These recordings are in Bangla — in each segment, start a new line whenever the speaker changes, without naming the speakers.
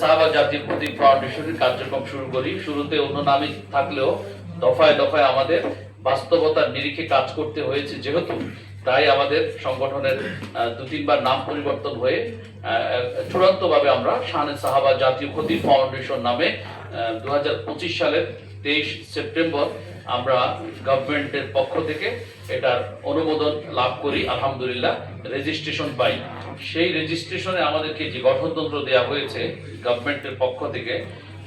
সাহাবা জাতীয় প্রতীক ফাউন্ডেশনের কার্যক্রম শুরু করি। শুরুতে অন্য নামে থাকলেও দফায় দফায় আমাদের বাস্তবতার নিরিখে কাজ করতে হয়েছে যেহেতু, তাই আমাদের সংগঠনের দু তিনবার নাম পরিবর্তন হয়ে চূড়ান্তভাবে আমরা শানে সাহাবা জাতীয় খতিব ফাউন্ডেশন নামে 2025 সালের 23 সেপ্টেম্বর আমরা গভর্নমেন্টের পক্ষ থেকে এটার অনুমোদন লাভ করি। আলহামদুলিল্লাহ রেজিস্ট্রেশন পাই। সেই রেজিস্ট্রেশনে আমাদেরকে যে গঠনতন্ত্র দেওয়া হয়েছে গভর্নমেন্টের পক্ষ থেকে,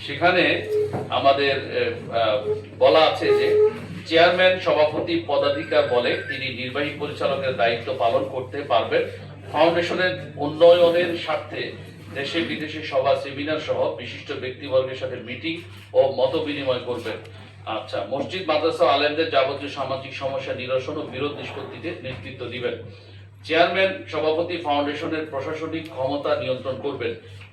সেখানে আমাদের বলা আছে যে চেয়ারম্যান সভাপতি পদাধিকার বলে তিনি নির্বাহী পরিচালকের দায়িত্ব পালন করতে পারবেন। ফাউন্ডেশনের উন্নয়নের স্বার্থে দেশে বিদেশে সভা সেমিনার সহ বিশিষ্ট ব্যক্তিবর্গের সাথে মিটিং ও মত বিনিময় করবেন। আচ্ছা, মসজিদ মাদ্রাসা আলেমদের যাবতীয় সামাজিক সমস্যা নিরসন ও বিরোধ নিষ্পত্তিতে নেতৃত্ব দিবেন। চেয়ারম্যান সভাপতি ফাউন্ডেশনের প্রশাসনিক ক্ষমতা নিয়ন্ত্রণ করবেন।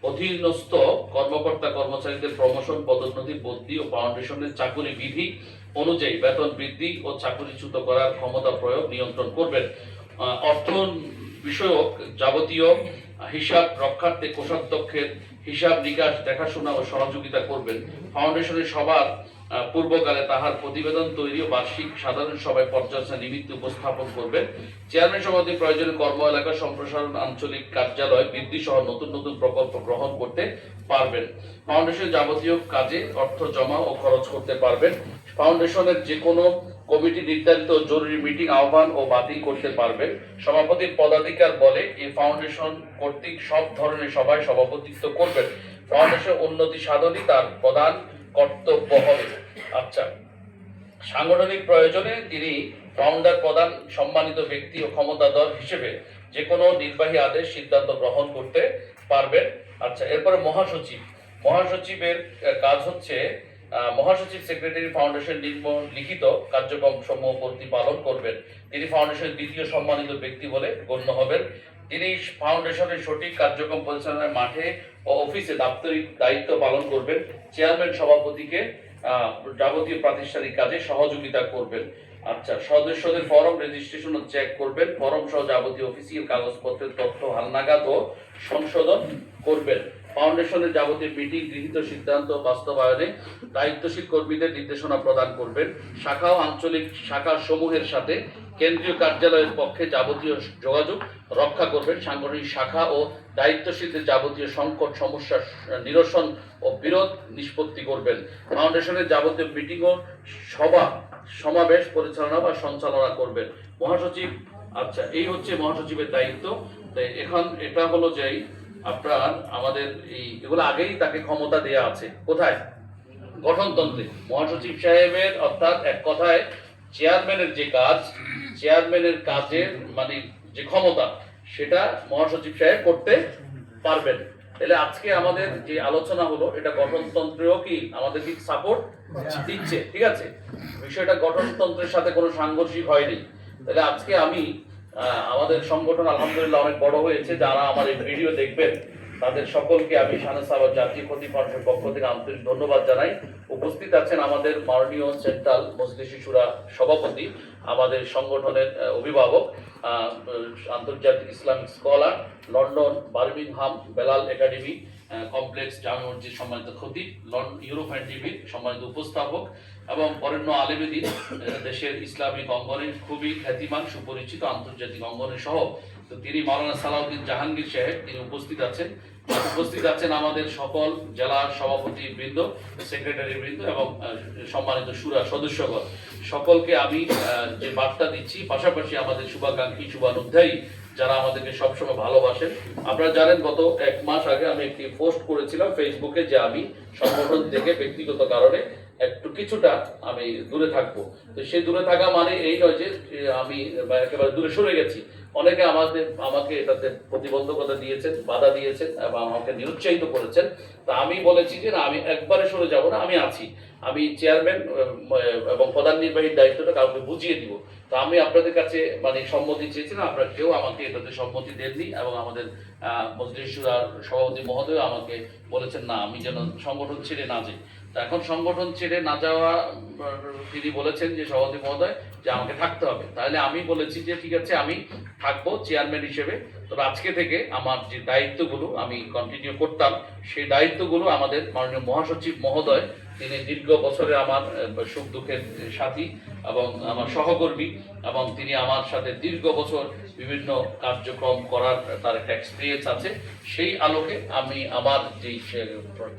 অধীনস্থ কর্মকর্তা কর্মচারীদের প্রমোশন, পদোন্নতি, বদলি ও ফাউন্ডেশনের চাকুরি বিধি অনুযায়ী বেতন বৃদ্ধি ও চাকুরিচ্যুত করার ক্ষমতা প্রয়োগ নিয়ন্ত্রণ করবেন। অর্থ বিষয়ক যাবতীয় হিসাব রক্ষার্থে কোষাধ্যক্ষের হিসাব নিকাশ দেখাশোনা ও সহযোগিতা করবেন। ফাউন্ডেশনের সবার পূর্বকালে তাহার প্রতিবেদন তৈরি ও বার্ষিক সাধারণ সভায় পর্যালোচনা নিমিত্তে উপস্থাপন করবেন। চেয়ারম্যান সভাপতি প্রয়োজনে কর্ম এলাকা সম্প্রসারণ, আঞ্চলিক কার্যালয় বৃদ্ধি সহ নতুন নতুন প্রকল্প গ্রহণ করতে পারবেন। ফাউন্ডেশনের যাবতীয় কাজে অর্থ জমা ও খরচ করতে পারবেন। ফাউন্ডেশনের যে কোনো কমিটি নির্ধারিত জরুরি মিটিং আহ্বান ও বাতিল করতে পারবেন। সভাপতির পদাধিকার বলে এই ফাউন্ডেশন কর্তৃক সব ধরনের সভায় সভাপতিত্ব করবেন। ফাউন্ডেশন উন্নতি সাধনই তার প্রধান কর্তব্য হবে। আচ্ছা, সাংগঠনিক প্রয়োজনে তিনি ফাউন্ডার, প্রধান, সম্মানিত ব্যক্তি ও ক্ষমতাধর হিসেবে যে কোনো নির্বাহী আদেশ সিদ্ধান্ত গ্রহণ করতে পারবেন। আচ্ছা, এরপরে মহাসচিবের কাজ হচ্ছে মহাসচিব সেক্রেটারি ফাউন্ডেশন লিখিত কার্যক্রম সমূহ প্রতিপালন করবেন। তিনি ফাউন্ডেশনের দ্বিতীয় সম্মানিত ব্যক্তি বলে গণ্য হবেন। তিনি ফাউন্ডেশনের সঠিক কার্যক্রম পরিচালনায় মাঠে ও অফিসে দাপ্তরিক দায়িত্ব পালন করবেন। চেয়ারম্যান সভাপতিকে যাবতীয় প্রাতিষ্ঠানিক কাজে সহযোগিতা করবেন। আচ্ছা, সদস্যদের ফরম রেজিস্ট্রেশন ও চেক করবেন। ফরম সহ যাবতীয় অফিসিয়াল কাগজপত্রের তথ্য হালনাগাদ ও সংশোধন করবেন। ফাউন্ডেশনের যাবতীয় মিটিং, গৃহীত সিদ্ধান্ত বাস্তবায়নে দায়িত্বশীল কর্মীদের নির্দেশনা প্রদান করবেন। শাখা ও আঞ্চলিক শাখা সমূহের সাথে কেন্দ্রীয় কার্যালয়ের পক্ষে যাবতীয় যোগাযোগ রক্ষা করবেন। সাংগঠনিক শাখা ও দায়িত্বশীলদের যাবতীয় সংকট সমস্যা নিরসন ও বিরোধ নিষ্পত্তি করবেন। ফাউন্ডেশনের যাবতীয় মিটিং ও সভা সমাবেশ পরিচালনা বা সঞ্চালনা করবেন মহাসচিব। আচ্ছা, এই হচ্ছে মহাসচিবের দায়িত্ব। এখন এটা হলো যে আপনার আমাদের এগুলো আগেই তাকে ক্ষমতা দেয়া আছে। কোথায়? গঠনতন্ত্রে। মহাসচিব সাহেবের অর্থাৎ এক কথায় চেয়ারম্যানের যে কাজ, চেয়ারম্যানের কাজের মানে যে ক্ষমতা, সেটা মহাসচিব সাহেব করতে পারবেন। তাহলে আজকে আমাদের যে আলোচনা হলো এটা গঠনতন্ত্রেও কি আমাদের কি সাপোর্ট দিচ্ছে। ঠিক আছে, বিষয়টা গঠনতন্ত্রের সাথে কোনো সাংঘর্ষিক হয়নি। তাহলে আজকে আমি আমাদের সংগঠন আলহামদুলিল্লাহ অনেক বড় হয়েছে। যারা আমার এই ভিডিও দেখবেন তাদের সকলকে আমি শানে সাহাবা জাতীয় খতিব ফাউন্ডেশনের পক্ষ থেকে আন্তরিক ধন্যবাদ জানাই। উপস্থিত আছেন আমাদের মাননীয় সেন্ট্রাল মজলিস শুরা সভাপতি, আমাদের সংগঠনের অভিভাবক, আন্তর্জাতিক Islamic scholar, London, Birmingham Belal academy complex জামে মসজিদ সম্মানিত খতিব, ইউরোপিয়ান টিভির সম্মানিত উপস্থাপক এবং বরেণ্য আলেমেদিন, দেশের ইসলামিক অঙ্গনে খুবই খ্যাতিমান সুপরিচিত আন্তর্জাতিক অঙ্গনে সহ তো তিনি মাওলানা সালাউদ্দিন জাহাঙ্গীর সাহেব, তিনি উপস্থিত আছেন আমাদের সকল জেলা সভাপতি বৃন্দ, সেক্রেটারি বৃন্দ এবং সম্মানিত শুরা সদস্যগণ। সকলকে আমি যে বার্তা দিচ্ছি, পাশাপাশি আমাদের শুভাকাঙ্ক্ষী, শুভানুধ্যায়ী যারা আমাদেরকে সবসময় ভালোবাসেন। আপনারা জানেন গত 1 মাস আগে আমি একটি পোস্ট করেছিলাম ফেসবুকে যে আমি সংগঠন থেকে ব্যক্তিগত কারণে একটু কিছুটা আমি দূরে থাকবো। তো সেই দূরে থাকা মানে এই নয় যে আমি একেবারে দূরে সরে গেছি। অনেকে আমাকে এটাতে প্রতিবন্ধকতা দিয়েছেন, বাধা দিয়েছেন এবং আমাকে নিরুৎসাহিত করেছেন। তা আমি বলেছি যে না, আমি একবারে সরে যাব না, আমি আছি। আমি চেয়ারম্যান এবং প্রধান নির্বাহীর দায়িত্বটা কাউকে বুঝিয়ে দিব। তো আমি আপনাদের কাছে মানে সম্মতি চেয়েছিলাম, আপনারা কেউ আমাকে এটাতে সম্মতি দেননি এবং আমাদের মজলিস শুরার সভাপতি মহোদয় আমাকে বলেছেন না আমি যেন সংগঠন ছেড়ে না যাই। তো এখন সংগঠন ছেড়ে না যাওয়া তিনি বলেছেন যে সভাপতি মহোদয় যে আমাকে থাকতে হবে, তাহলে আমি বলেছি যে ঠিক আছে আমি থাকবো চেয়ারম্যান হিসেবে। তবে আজকে থেকে আমার যে দায়িত্বগুলো আমি কন্টিনিউ করতাম, সেই দায়িত্বগুলো আমাদের মাননীয় মহাসচিব মহোদয়, তিনি দীর্ঘ বছরে আমার সুখ দুঃখের সাথী এবং আমার সহকর্মী, এবং তিনি আমার সাথে দীর্ঘ বছর বিভিন্ন কার্যক্রম করার তার একটা এক্সপিরিয়েন্স আছে। সেই আলোকে আমি আমার যে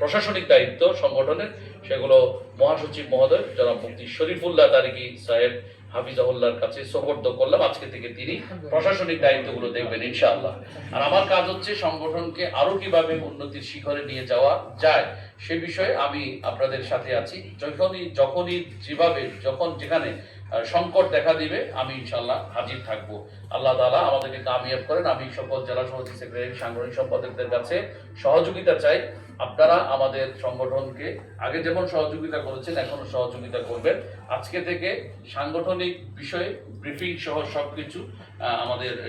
প্রশাসনিক দায়িত্ব সংগঠনের, সেগুলো মহাসচিব মহোদয় জনাব মুফতি শরীফুল্লাহ তারিকি সাহেব হাফিজাহুল্লাহর কাছে সোপর্দ করলাম। আজকে থেকে তিনি প্রশাসনিক দায়িত্বগুলো দেখবেন ইনশাআল্লাহ। আর আমার কাজ হচ্ছে সংগঠনকে আরো কিভাবে উন্নতির শিখরে নিয়ে যাওয়া যায় সে বিষয়ে আমি আপনাদের সাথে আছি। যখনই যেভাবে যেখানে সংকট দেখা দিবে আমি ইনশাআল্লাহ হাজির থাকবো। আল্লাহ তাআলা আমাদেরকে কামিয়াব করেন। আমি সকল জেলা সভাপতি, সেক্রেটারি, সাংগঠনিক সম্পাদকদের কাছে সহযোগিতা চাই। আপনারা আমাদের সংগঠনকে আগে যেমন সহযোগিতা করেছেন এখনো সহযোগিতা করবেন। আজকে থেকে সাংগঠনিক বিষয়ে ব্রিফিং সহ সবকিছু আমাদের